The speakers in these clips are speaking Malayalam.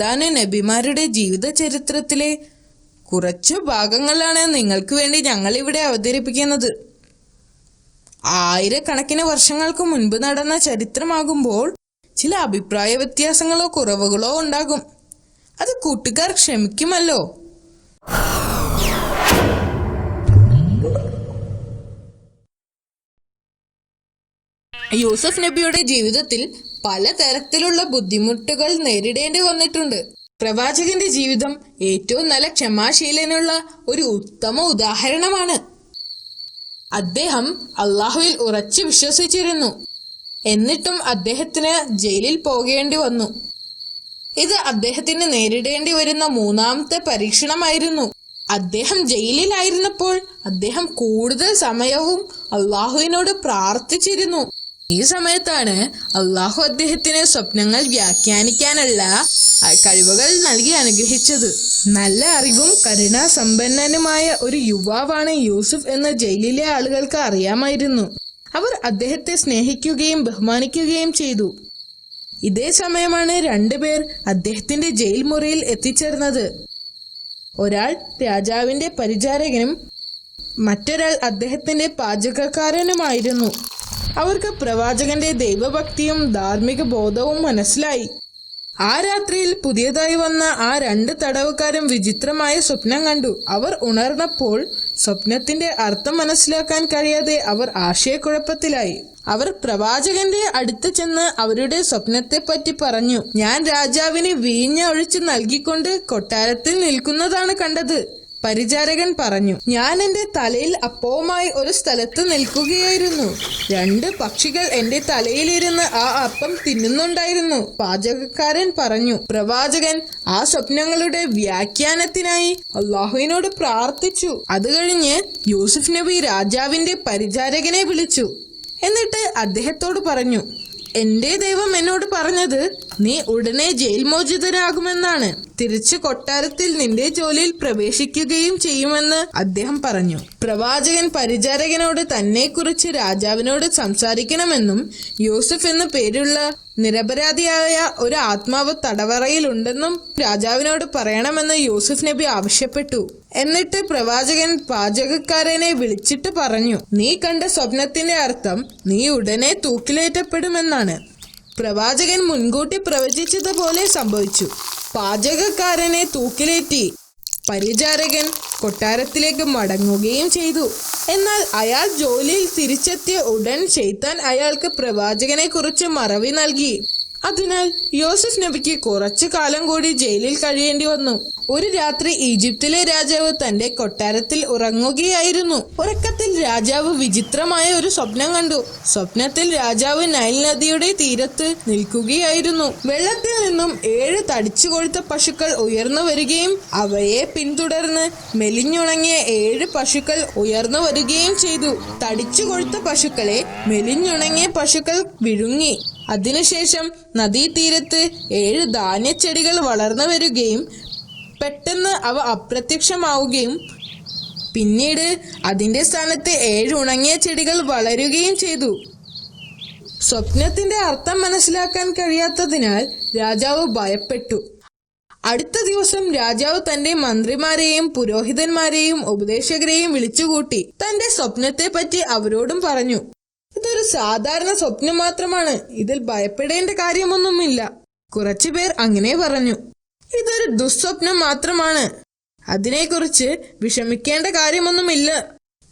ഖുർആൻ നബിമാരുടെ ജീവിത ചരിത്രത്തിലെ കുറച്ചു ഭാഗങ്ങളാണ് നിങ്ങൾക്ക് വേണ്ടി ഞങ്ങൾ ഇവിടെ അവതരിപ്പിക്കുന്നത്. ആയിരക്കണക്കിന് വർഷങ്ങൾക്ക് മുൻപ് നടന്ന ചരിത്രമാകുമ്പോൾ ചില അഭിപ്രായ വ്യത്യാസങ്ങളോ കുറവുകളോ ഉണ്ടാകും. അത് കൂട്ടുകാർ ക്ഷമിക്കുമല്ലോ. യൂസഫ് നബിയുടെ ജീവിതത്തിൽ പലതരത്തിലുള്ള ബുദ്ധിമുട്ടുകൾ നേരിടേണ്ടി വന്നിട്ടുണ്ട്. പ്രവാചകന്റെ ജീവിതം ഏറ്റവും നല്ല ക്ഷമാശീലനുള്ള ഒരു ഉത്തമ ഉദാഹരണമാണ്. അദ്ദേഹം അള്ളാഹുവിൽ ഉറച്ചു വിശ്വസിച്ചിരുന്നു. എന്നിട്ടും അദ്ദേഹത്തിന് ജയിലിൽ പോകേണ്ടി വന്നു. ഇത് അദ്ദേഹത്തിന് നേരിടേണ്ടി വരുന്ന മൂന്നാമത്തെ പരീക്ഷണമായിരുന്നു. അദ്ദേഹം ജയിലിലായിരുന്നപ്പോൾ അദ്ദേഹം കൂടുതൽ സമയവും അള്ളാഹുവിനോട് പ്രാർത്ഥിച്ചിരുന്നു. ഈ സമയത്താണ് അള്ളാഹു അദ്ദേഹത്തിന് സ്വപ്നങ്ങൾ വ്യാഖ്യാനിക്കാനുള്ള കഴിവുകൾ നൽകി അനുഗ്രഹിച്ചത്. നല്ല അറിവും കരുണാസമ്പന്നനുമായ ഒരു യുവാവാണ് യൂസുഫ് എന്ന് ജയിലിലെ ആളുകൾക്ക് അറിയാമായിരുന്നു. അവർ അദ്ദേഹത്തെ സ്നേഹിക്കുകയും ബഹുമാനിക്കുകയും ചെയ്തു. ഇതേ സമയമാണ് രണ്ടുപേർ അദ്ദേഹത്തിന്റെ ജയിൽ മുറിയിൽ എത്തിച്ചേർന്നത്. ഒരാൾ രാജാവിന്റെ പരിചാരകനും മറ്റൊരാൾ അദ്ദേഹത്തിന്റെ പാചകക്കാരനുമായിരുന്നു. അവർക്ക് പ്രവാചകന്റെ ദൈവഭക്തിയും ധാർമ്മിക ബോധവും മനസ്സിലായി. ആ രാത്രിയിൽ പുതിയതായി വന്ന ആ രണ്ട് തടവുകാരും വിചിത്രമായ സ്വപ്നം കണ്ടു. അവർ ഉണർന്നപ്പോൾ സ്വപ്നത്തിന്റെ അർത്ഥം മനസ്സിലാക്കാൻ കഴിയാതെ അവർ ആശയക്കുഴപ്പത്തിലായി. അവർ പ്രവാചകന്റെ അടുത്ത് ചെന്ന് അവരുടെ സ്വപ്നത്തെ പറ്റി പറഞ്ഞു. ഞാൻ രാജാവിന് വീഞ്ഞ ഒഴിച്ച് നൽകിക്കൊണ്ട് കൊട്ടാരത്തിൽ നിൽക്കുന്നതാണ് കണ്ടത്. പരിചാരകൻ പറഞ്ഞു, ഞാൻ എന്റെ തലയിൽ അപ്പവുമായി ഒരു സ്ഥലത്ത് നിൽക്കുകയായിരുന്നു. രണ്ട് പക്ഷികൾ എന്റെ തലയിലിരുന്ന് ആ അപ്പം തിന്നുന്നുണ്ടായിരുന്നു. പാചകക്കാരൻ പറഞ്ഞു. പ്രവാചകൻ ആ സ്വപ്നങ്ങളുടെ വ്യാഖ്യാനത്തിനായി അള്ളാഹുവിനോട് പ്രാർത്ഥിച്ചു. അത് കഴിഞ്ഞ് യൂസുഫ് നബി രാജാവിന്റെ പരിചാരകനെ വിളിച്ചു. എന്നിട്ട് അദ്ദേഹത്തോട് പറഞ്ഞു, എന്റെ ദൈവം എന്നോട് പറഞ്ഞത് നീ ഉടനെ ജയിൽ മോചിതനാകുമെന്നാണ്. തിരിച്ചു കൊട്ടാരത്തിൽ നിന്റെ ജോലിയിൽ പ്രവേശിക്കുകയും ചെയ്യുമെന്ന് അദ്ദേഹം പറഞ്ഞു. പ്രവാചകൻ പരിചാരകനോട് തന്നെ കുറിച്ച് രാജാവിനോട് സംസാരിക്കണമെന്നും യൂസുഫ് എന്നു പേരുള്ള നിരപരാധിയായ ഒരു ആത്മാവ് തടവറയിലുണ്ടെന്നും രാജാവിനോട് പറയണമെന്ന് യൂസുഫ് നബി ആവശ്യപ്പെട്ടു. എന്നിട്ട് പ്രവാചകൻ പാചകക്കാരനെ വിളിച്ചിട്ട് പറഞ്ഞു, നീ കണ്ട സ്വപ്നത്തിന്റെ അർത്ഥം നീ ഉടനെ തൂക്കിലേറ്റപ്പെടുമെന്നാണ്. പ്രവാചകൻ മുൻകൂട്ടി പ്രവചിച്ചതുപോലെ സംഭവിച്ചു. പാചകക്കാരനെ തൂക്കിലേറ്റി. പരിചാരകൻ കൊട്ടാരത്തിലേക്ക് മടങ്ങുകയും ചെയ്തു. എന്നാൽ അയാൾ ജോലിയിൽ തിരിച്ചെത്തിയ ഉടൻ ശൈത്താൻ അയാൾക്ക് പ്രവാചകനെ കുറിച്ച് മറവി നൽകി. അതിനാൽ യൂസുഫ് നബിക്ക് കുറച്ചു കാലം കൂടി ജയിലിൽ കഴിയേണ്ടി വന്നു. ഒരു രാത്രി ഈജിപ്തിലെ രാജാവ് തന്റെ കൊട്ടാരത്തിൽ ഉറങ്ങുകയായിരുന്നു. ഉറക്കത്തിൽ രാജാവ് വിചിത്രമായ ഒരു സ്വപ്നം കണ്ടു. സ്വപ്നത്തിൽ രാജാവ് നൈൽ നദിയുടെ തീരത്ത് നിൽക്കുകയായിരുന്നു. വെള്ളത്തിൽ നിന്നും 7 തടിച്ചു കൊഴുത്ത പശുക്കൾ ഉയർന്നു വരികയും അവയെ പിന്തുടർന്ന് മെലിഞ്ഞുണങ്ങിയ 7 പശുക്കൾ ഉയർന്നു വരികയും ചെയ്തു. തടിച്ചു കൊഴുത്ത പശുക്കളെ മെലിഞ്ഞുണങ്ങിയ പശുക്കൾ വിഴുങ്ങി. അതിനുശേഷം നദീതീരത്ത് 7 ധാന്യച്ചെടികൾ വളർന്നു വരികയും പെട്ടെന്ന് അവ അപ്രത്യക്ഷമാവുകയും പിന്നീട് അതിന്റെ സ്ഥാനത്ത് 7 ഉണങ്ങിയ ചെടികൾ വളരുകയും ചെയ്തു. സ്വപ്നത്തിന്റെ അർത്ഥം മനസ്സിലാക്കാൻ കഴിയാത്തതിനാൽ രാജാവ് ഭയപ്പെട്ടു. അടുത്ത ദിവസം രാജാവ് തന്റെ മന്ത്രിമാരെയും പുരോഹിതന്മാരെയും ഉപദേശകരെയും വിളിച്ചുകൂട്ടി തന്റെ സ്വപ്നത്തെ പറ്റി അവരോടും പറഞ്ഞു. ഇതൊരു സാധാരണ സ്വപ്നം മാത്രമാണ്. ഇതിൽ ഭയപ്പെടേണ്ട കാര്യമൊന്നുമില്ല. കുറച്ചുപേർ അങ്ങനെ പറഞ്ഞു. ഇതൊരു ദുസ്വപ്നം മാത്രമാണ്. അതിനെക്കുറിച്ച് വിഷമിക്കേണ്ട കാര്യമൊന്നുമില്ല.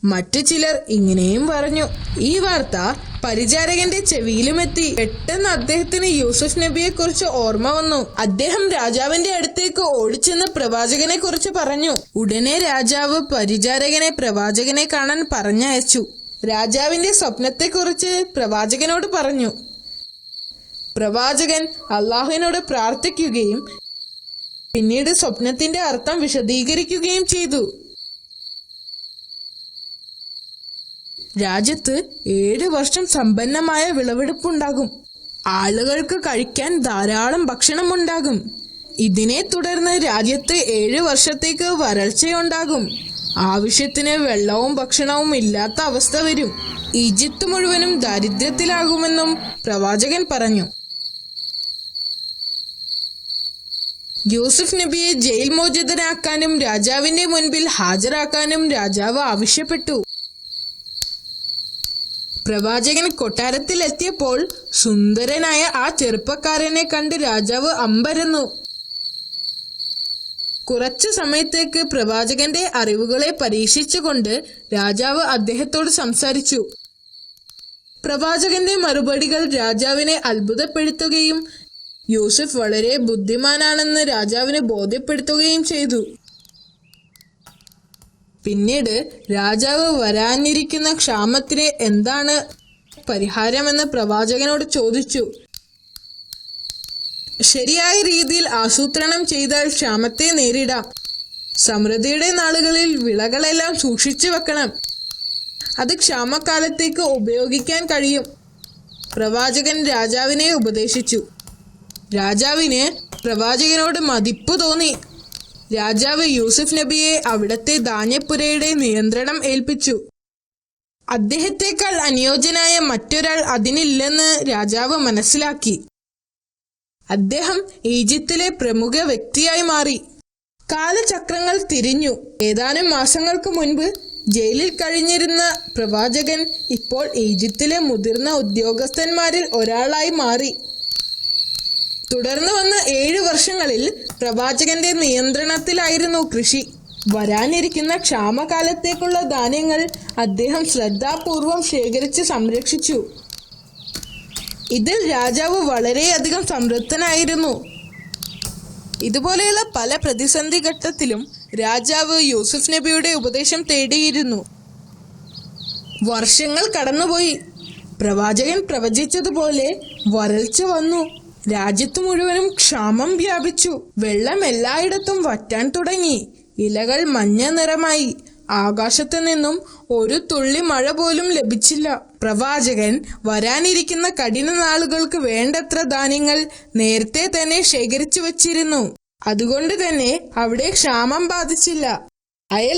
മറ്റു ചിലർ ഇങ്ങനെയും പറഞ്ഞു. ഈ വാർത്ത പരിചാരകന്റെ ചെവിയിലുമെത്തി. പെട്ടെന്ന് അദ്ദേഹത്തിന് യൂസുഫ് നബിയെ കുറിച്ച് ഓർമ്മ വന്നു. അദ്ദേഹം രാജാവിന്റെ അടുത്തേക്ക് ഓടിച്ചെന്ന് പ്രവാചകനെ കുറിച്ച് പറഞ്ഞു. ഉടനെ രാജാവ് പരിചാരകനെ പ്രവാചകനെ കാണാൻ പറഞ്ഞയച്ചു. രാജാവിന്റെ സ്വപ്നത്തെക്കുറിച്ച് പ്രവാചകനോട് പറഞ്ഞു. പ്രവാചകൻ അള്ളാഹുവിനോട് പ്രാർത്ഥിക്കുകയും പിന്നീട് സ്വപ്നത്തിന്റെ അർത്ഥം വിശദീകരിക്കുകയും ചെയ്തു. രാജ്യത്ത് 7 വർഷം സമ്പന്നമായ വിളവെടുപ്പുണ്ടാകും. ആളുകൾക്ക് കഴിക്കാൻ ധാരാളം ഭക്ഷണം ഉണ്ടാകും. ഇതിനെ തുടർന്ന് രാജ്യത്ത് 7 വർഷത്തേക്ക് വരൾച്ചയുണ്ടാകും. ആവശ്യത്തിന് വെള്ളവും ഭക്ഷണവും ഇല്ലാത്ത അവസ്ഥ വരും. ഈജിപ്ത് മുഴുവനും ദാരിദ്ര്യത്തിലാകുമെന്നും പ്രവാചകൻ പറഞ്ഞു. യൂസുഫ് നബിയെ ജയിൽ മോചിതനാക്കാനും രാജാവിന്റെ മുൻപിൽ ഹാജരാക്കാനും രാജാവ് ആവശ്യപ്പെട്ടു. പ്രവാചകൻ കൊട്ടാരത്തിൽ എത്തിയപ്പോൾ സുന്ദരനായ ആ ചെറുപ്പക്കാരനെ കണ്ട് രാജാവ് അമ്പരന്നു. കുറച്ചു സമയത്തേക്ക് പ്രവാചകന്റെ അറിവുകളെ പരീക്ഷിച്ചുകൊണ്ട് രാജാവ് അദ്ദേഹത്തോട് സംസാരിച്ചു. പ്രവാചകന്റെ മറുപടികൾ രാജാവിനെ അത്ഭുതപ്പെടുത്തുകയും യൂസുഫ് വളരെ ബുദ്ധിമാനാണെന്ന് രാജാവിനെ ബോധ്യപ്പെടുത്തുകയും ചെയ്തു. പിന്നീട് രാജാവ് വരാനിരിക്കുന്ന ക്ഷാമത്തിന് എന്താണ് പരിഹാരമെന്ന് പ്രവാചകനോട് ചോദിച്ചു. ശരിയായ രീതിയിൽ ആസൂത്രണം ചെയ്താൽ ക്ഷാമത്തെ നേരിടാം. സമൃദ്ധിയുടെ നാളുകളിൽ വിളകളെല്ലാം സൂക്ഷിച്ചു വെക്കണം. അത് ക്ഷാമകാലത്തേക്ക് ഉപയോഗിക്കാൻ കഴിയും. പ്രവാചകൻ രാജാവിനെ ഉപദേശിച്ചു. രാജാവിന് പ്രവാചകനോട് മതിപ്പ് തോന്നി. രാജാവ് യൂസുഫ് നബിയെ അവിടത്തെ ധാന്യപ്പുരയുടെ നിയന്ത്രണം ഏൽപ്പിച്ചു. അദ്ദേഹത്തെക്കാൾ അനുയോജ്യനായ മറ്റൊരാൾ അതിനില്ലെന്ന് രാജാവ് മനസ്സിലാക്കി. അദ്ദേഹം ഈജിപ്തിലെ പ്രമുഖ വ്യക്തിയായി മാറി. കാലചക്രങ്ങൾ തിരിഞ്ഞു. ഏതാനും മാസങ്ങൾക്ക് മുൻപ് ജയിലിൽ കഴിഞ്ഞിരുന്ന പ്രവാചകൻ ഇപ്പോൾ ഈജിപ്തിലെ മുതിർന്ന ഉദ്യോഗസ്ഥന്മാരിൽ ഒരാളായി മാറി. തുടർന്ന് വന്ന 7 വർഷങ്ങളിൽ പ്രവാചകന്റെ നിയന്ത്രണത്തിലായിരുന്നു കൃഷി. വരാനിരിക്കുന്ന ക്ഷാമകാലത്തേക്കുള്ള ധാന്യങ്ങൾ അദ്ദേഹം ശ്രദ്ധാപൂർവം ശേഖരിച്ച് സംരക്ഷിച്ചു. ഇതിൽ രാജാവ് വളരെയധികം സംതൃപ്തനായിരുന്നു. ഇതുപോലെയുള്ള പല പ്രതിസന്ധി ഘട്ടത്തിലും രാജാവ് യൂസുഫ് നബിയുടെ ഉപദേശം തേടിയിരുന്നു. വർഷങ്ങൾ കടന്നുപോയി. പ്രവാചകൻ പ്രവചിച്ചതുപോലെ വരൾച്ച വന്നു. രാജ്യത്തു മുഴുവനും ക്ഷാമം വ്യാപിച്ചു. വെള്ളം എല്ലായിടത്തും വറ്റാൻ തുടങ്ങി. ഇലകൾ മഞ്ഞ നിറമായി. ആകാശത്തു നിന്നും ഒരു തുള്ളി മഴ പോലും ലഭിച്ചില്ല. പ്രവാചകൻ വരാനിരിക്കുന്ന കഠിന നാളുകൾക്ക് വേണ്ടത്ര ധാന്യങ്ങൾ നേരത്തെ തന്നെ ശേഖരിച്ചു വച്ചിരുന്നു. അതുകൊണ്ട് തന്നെ അവിടെ ക്ഷാമം ബാധിച്ചില്ല. അയൽ